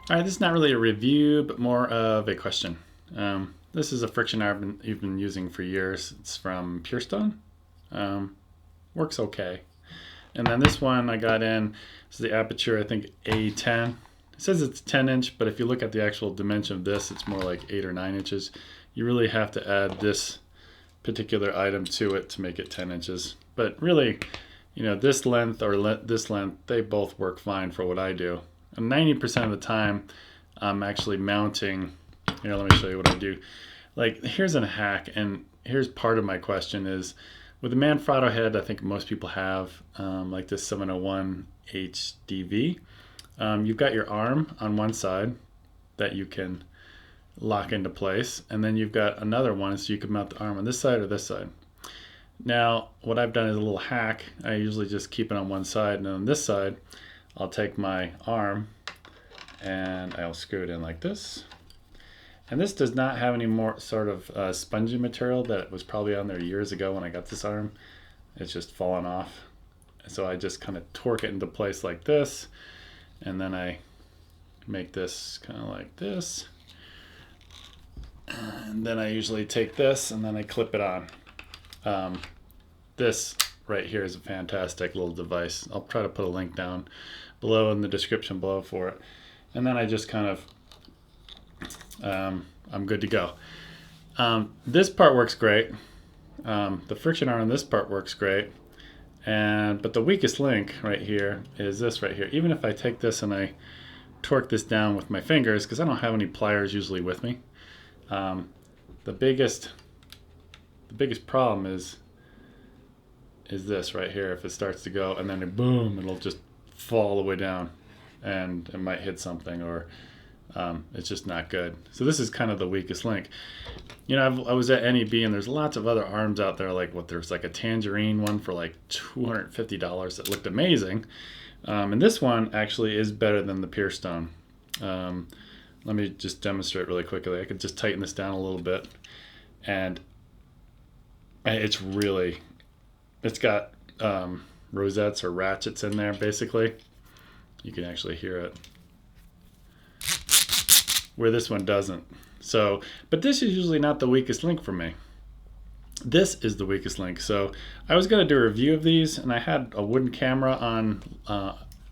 All right, this is not really a review, but more of a question. This is a friction you've been using for years. It's from Pearstone. Works okay. And then this one I got in, this is the Aputure, I think A10. It says it's 10 inch, but if you look at the actual dimension of this, it's more like 8 or 9 inches. You really have to add this particular item to it to make it 10 inches. But really, you know, this length or this length, they both work fine for what I do. And 90% of the time, I'm actually mounting. Here, let me show you what I do. Like, here's a hack, and here's part of my question is, with the Manfrotto head, I think most people have, like this 701 HDV. You've got your arm on one side that you can lock into place, and then you've got another one so you can mount the arm on this side or this side. Now, what I've done is a little hack. I usually just keep it on one side, and on this side, I'll take my arm and I'll screw it in like this. And this does not have any more sort of spongy material that was probably on there years ago when I got this arm. It's just fallen off. So I just kind of torque it into place like this, and then I make this kind of like this. And then I usually take this and then I clip it on. This right here is a fantastic little device. I'll try to put a link down below in the description below for it. And then I just kind of, I'm good to go. This part works great. The friction arm on this part works great. But the weakest link right here is this right here. Even if I take this and I torque this down with my fingers, because I don't have any pliers usually with me, the biggest problem is this right here. If it starts to go and then boom, it'll just fall all the way down and it might hit something, or it's just not good. So this is kind of the weakest link. You know, I was at NEB and there's lots of other arms out there, like there's like a tangerine one for like $250 that looked amazing. And this one actually is better than the Pearstone. Let me just demonstrate really quickly. I could just tighten this down a little bit, and it's got rosettes or ratchets in there basically. You can actually hear it, where this one doesn't. So, but this is usually not the weakest link for me. This is the weakest link. So I was going to do a review of these, and I had a wooden camera on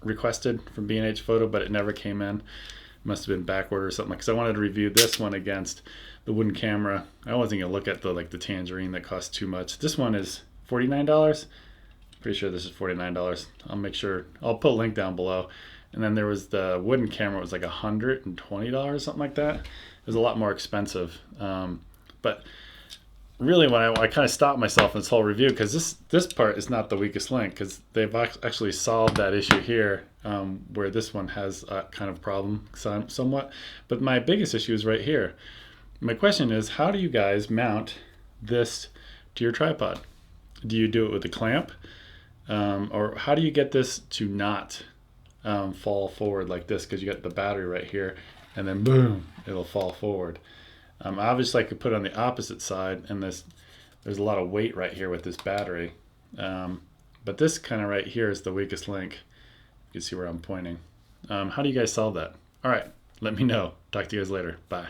requested from B&H Photo, but it never came in. It must have been backward or something, because I wanted to review this one against the wooden camera. I wasn't going to look at the tangerine that costs too much. This one is $49. Pretty sure this is $49. I'll make sure, I'll put a link down below. And then there was the wooden camera, it was like $120, something like that. It was a lot more expensive. But really, when I kind of stopped myself in this whole review, because this part is not the weakest link, because they've actually solved that issue here, where this one has a kind of problem somewhat. But my biggest issue is right here. My question is, how do you guys mount this to your tripod? Do you do it with a clamp? Or how do you get this to not fall forward like this? Because you got the battery right here, and then boom, it'll fall forward. Obviously, I could put it on the opposite side, and there's a lot of weight right here with this battery. But this kind of right here is the weakest link. You can see where I'm pointing. How do you guys solve that? All right, let me know. Talk to you guys later. Bye.